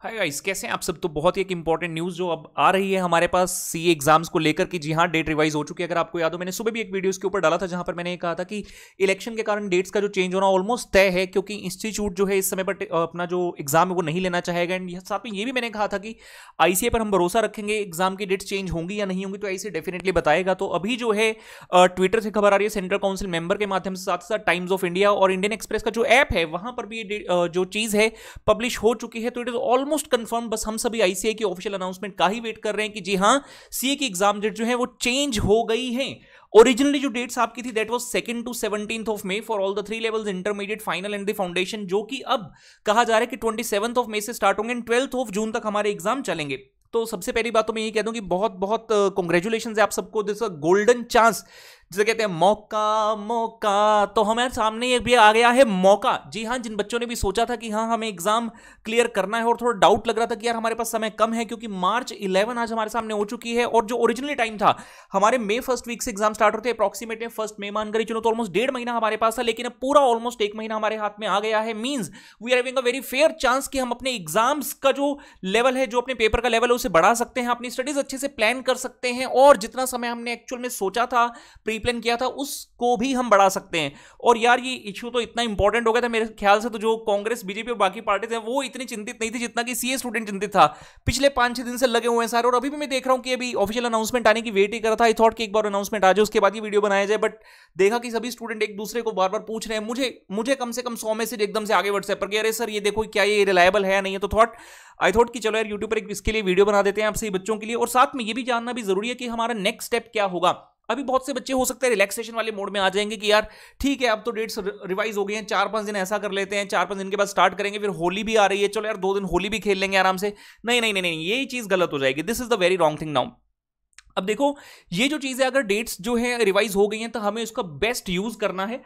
Hi guys, कैसे हैं आप सब। तो बहुत ही एक इंपॉर्टेंट न्यूज़ जो अब आ रही है हमारे पास सीए एग्जाम्स को लेकर कि जी हाँ, डेट रिवाइज हो चुकी है। अगर आपको याद हो, मैंने सुबह भी एक वीडियो इसके ऊपर डाला था जहां पर मैंने ये कहा था कि इलेक्शन के कारण डेट्स का जो चेंज होना ऑलमोस्ट तय है, क्योंकि इंस्टीट्यूट जो है इस समय पर अपना जो एग्जाम है वो नहीं लेना चाहेगा। एंड साथ में ये भी मैंने कहा था कि आईसीए पर हम भरोसा रखेंगे, एग्जाम की डेट्स चेंज होंगी या नहीं होंगी तो आईसीए डेफिनेटली बताएगा। तो अभी जो है ट्विटर से खबर आ रही है, सेंट्रल काउंसिल मेंबर के माध्यम से, साथ ही साथ टाइम्स ऑफ इंडिया और इंडियन एक्सप्रेस का जो ऐप है वहां पर भी ये जो चीज है पब्लिश हो चुकी है। तो इट इज ऑलमोस्ट कंफर्म। बस हम सभी आईसीए की ऑफिशियल अनाउंसमेंट का ही वेट कर रहे हैं कि जी हां, सीए की एग्जाम डेट जो है वो चेंज हो गई है। ओरिजिनली जो डेट्स आपकी थी that was 2 to 17 of May for all the 3 levels, intermediate, final and the foundation, जो कि अब कहा जा रहा है कि 27 ऑफ मई से स्टार्ट होंगे एंड 12 ऑफ जून तक हमारे एग्जाम चलेंगे। तो सबसे पहली बात तो मैं यही कह दूं कि बहुत बहुत कांग्रेचुलेशंस है आप सबको। दिस अ गोल्डन चांस, जिसे कहते हैं मौका। मौका तो हमारे सामने ये भी आ गया है मौका। जी हाँ, जिन बच्चों ने भी सोचा था कि हाँ हमें एग्जाम क्लियर करना है और थोड़ा डाउट लग रहा था कि यार हमारे पास समय कम है, क्योंकि मार्च 11 आज हमारे सामने हो चुकी है और जो ओरिजिनली टाइम था हमारे मई फर्स्ट वीक से एग्जाम स्टार्ट होते हैं, अप्रॉक्सीमेटली 1 मई मान कर चलो, तो ऑलमोस्ट 1.5 महीना हमारे पास था। लेकिन अब पूरा ऑलमोस्ट 1 महीना हमारे हाथ में आ गया है। Means we are having a very fair chance कि हम अपने एग्जाम्स का जो लेवल है, जो अपने पेपर का लेवल है, उसे बढ़ा सकते हैं, अपनी स्टडीज अच्छे से प्लान कर सकते हैं और जितना समय हमने एक्चुअल में सोचा था, प्री प्लान किया था, उसको भी हम बढ़ा सकते हैं। और यार ये इश्यू तो इतना इंपॉर्टेंट हो गया था मेरे ख्याल से, तो जो कांग्रेस, बीजेपी और बाकी पार्टीज हैं वो इतनी चिंतित नहीं थी जितना कि सीए स्टूडेंट चिंतित था। पिछले 5-6 दिन से लगे हुए हैं सारे, और अभी भी मैं देख रहा हूं कि अभी ऑफिशियल अनाउंसमेंट आने की वेट ही कर रहा था। आई थॉट कि एक बार अनाउंसमेंट आ जाए उसके बाद ये वीडियो बनाया जाए, बट देखा कि सभी स्टूडेंट एक दूसरे को बार बार पूछ रहे हैं। मुझे कम से कम 100 मैसेज एकदम से आगे व्हाट्सएप पर कि अरे सर ये देखो क्या ये रिलायबल है या नहीं है। तो आई थॉट कि चलो यार यूट्यूब पर इसके लिए वीडियो बना देते हैं आप सही बच्चों के लिए। और साथ में ये भी जानना भी जरूरी है कि हमारा नेक्स्ट स्टेप क्या होगा। अभी बहुत से बच्चे हो सकते हैं रिलैक्सेशन वाले मोड में आ जाएंगे कि यार ठीक है अब तो डेट्स रिवाइज हो गई हैं, 4-5 दिन ऐसा कर लेते हैं, 4-5 दिन के बाद स्टार्ट करेंगे, फिर होली भी आ रही है, चलो यार 2 दिन होली भी खेल लेंगे आराम से। नहीं नहीं नहीं नहीं, ये चीज गलत हो जाएगी। This is the very wrong thing now. अब देखो ये जो चीज है, अगर डेट्स जो है रिवाइज हो गई हैं तो हमें उसका बेस्ट यूज करना है।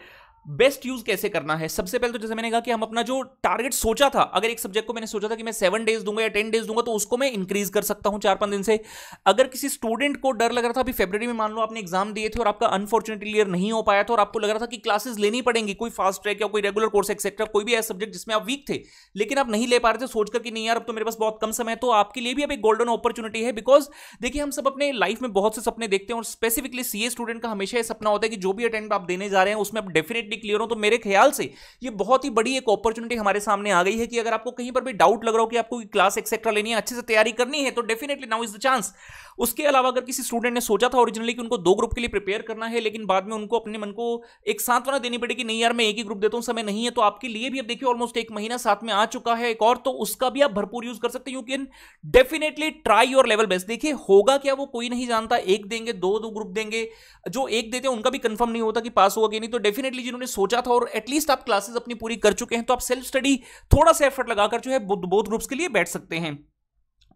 बेस्ट यूज कैसे करना है? सबसे पहले तो जैसे मैंने कहा कि हम अपना जो टारगेट सोचा था, अगर एक सब्जेक्ट को मैंने सोचा था कि मैं 7 डेज दूंगा या 10 डेज दूंगा, तो उसको मैं इंक्रीज कर सकता हूं 4-5 दिन से। अगर किसी स्टूडेंट को डर लग रहा था, अभी फरवरी में मान लो आपने एग्जाम दिए थे और आपका अनफॉर्चुनेटली क्लियर नहीं हो पाया था और आपको लग रहा था कि क्लासेस लेनी पड़ेंगी, कोई फास्ट ट्रैक या कोई रेगुलर कोर्स एक्सेट्रा, कोई भी ऐसा सब्जेक्ट जिसमें आप वीक थे लेकिन आप नहीं ले पा रहे थे, सोचकर कि नहीं यार अब तो मेरे पास बहुत कम समय है, तो आपके लिए भी अब एक गोल्डन अपॉर्चुनिटी है। बिकॉज देखिए हम सब अपने लाइफ में बहुत से सपने देखते हैं और स्पेसिफिकली सीए स्टूडेंट का हमेशा यह सपना होता है कि जो भी अटेम्प्ट आप देने जा रहे हैं उसमें आप डेफिनेटली क्लियर हो। तो मेरे ख्याल से ये बहुत ही बड़ी एक अपॉर्चुनिटी हमारे सामने आ गई है कि अगर आपको कहीं पर भी डाउट लग रहा हो कि आपको क्लास एक्सेट्रा लेनी है, अच्छे से तैयारी करनी है, तो definitely now is the chance. उसके अलावा अगर किसी स्टूडेंट ने सोचा था ओरिजिनली कि उनको 2 ग्रुप के लिए प्रिपेयर करना है, लेकिन बाद में उनको अपने मन को एक सांत्वना देनी पड़ी कि नहीं यार मैं एक ही ग्रुप देता हूं, समय नहीं है, तो आपके लिए भी अब देखिए ऑलमोस्ट 1 महीना साथ में आ चुका है एक और, तो उसका भी आप भरपूर यूज कर सकते हैं। You can definitely try your level best. देखिए होगा क्या वो कोई नहीं जानता, एक देंगे, 2 ग्रुप देंगे, जो एक देते हैं उनका भी कंफर्म नहीं होता कि पास होगा कि नहीं। तो डेफिनेटली जिन्होंने सोचा था और एटलीस्ट आप क्लासेस अपनी पूरी कर चुके हैं, तो आप सेल्फ स्टडी थोड़ा सा एफर्ट लगाकर जो है बोथ ग्रुप्स के लिए बैठ सकते हैं।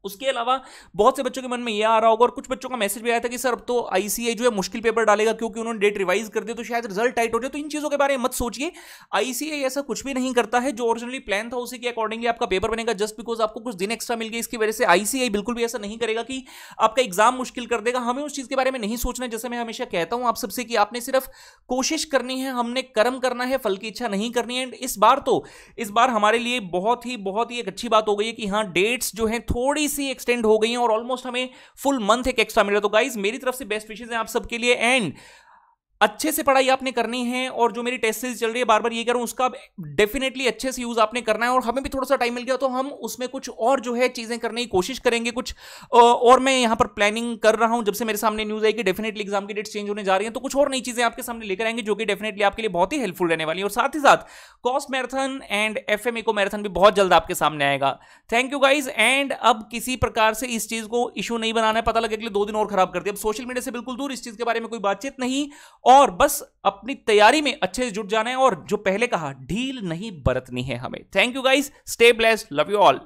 उसके अलावा बहुत से बच्चों के मन में यह आ रहा होगा और कुछ बच्चों का मैसेज भी आया था कि सर अब तो आईसीए जो है मुश्किल पेपर डालेगा क्योंकि उन्होंने डेट रिवाइज कर दिया तो शायद रिजल्ट टाइट हो जाए। तो इन चीजों के बारे में मत सोचिए, आईसीए ऐसा कुछ भी नहीं करता है। जो ओरिजिनली प्लान था उसी के अकॉर्डिंगली आपका पेपर बनेगा। जस्ट बिकॉज आपको कुछ दिन एक्स्ट्रा मिल गए इसकी वजह से आईसीए बिल्कुल भी ऐसा नहीं करेगा कि आपका एग्जाम मुश्किल कर देगा। हमें उस चीज के बारे में नहीं सोचना है। जैसे मैं हमेशा कहता हूं आप सबसे कि आपने सिर्फ कोशिश करनी है, हमने कर्म करना है, फल की इच्छा नहीं करनी है। इस बार हमारे लिए बहुत ही एक अच्छी बात हो गई है कि हाँ डेट्स जो है थोड़ी सी एक्सटेंड हो गई और ऑलमोस्ट हमें फुल मंथ एक एक्स्ट्रा मिला। तो गाइस मेरी तरफ से बेस्ट विशेस हैं आप सबके लिए एंड अच्छे से पढ़ाई आपने करनी है। और जो मेरी टेस्ट सीरीज चल रही है, बार बार ये कह रहा हूं, उसका डेफिनेटली अच्छे से यूज आपने करना है। और हमें भी थोड़ा सा टाइम मिल गया तो हम उसमें कुछ और जो है चीजें करने की कोशिश करेंगे कुछ। और मैं यहां पर प्लानिंग कर रहा हूं, जब से मेरे सामने न्यूज आई कि डेफिनेटली एग्जाम की डेट्स चेंज होने जा रही है, तो कुछ और नई चीजें आपके सामने लेकर आएंगे जो कि डेफिनेटली आपके लिए बहुत ही हेल्पफुल रहने वाली है। और साथ ही साथ cost marathon and FM eco marathon भी बहुत जल्द आपके सामने आएगा। Thank you guys. एंड अब किसी प्रकार से इस चीज को इशू नहीं बनाना है, पता लगे कि 2 दिन और खराब कर दिया। अब सोशल मीडिया से बिल्कुल दूर, इस चीज के बारे में कोई बातचीत नहीं, और बस अपनी तैयारी में अच्छे से जुट जाना है। और जो पहले कहा, ढील नहीं बरतनी है हमें। Thank you guys, stay blessed, love you all.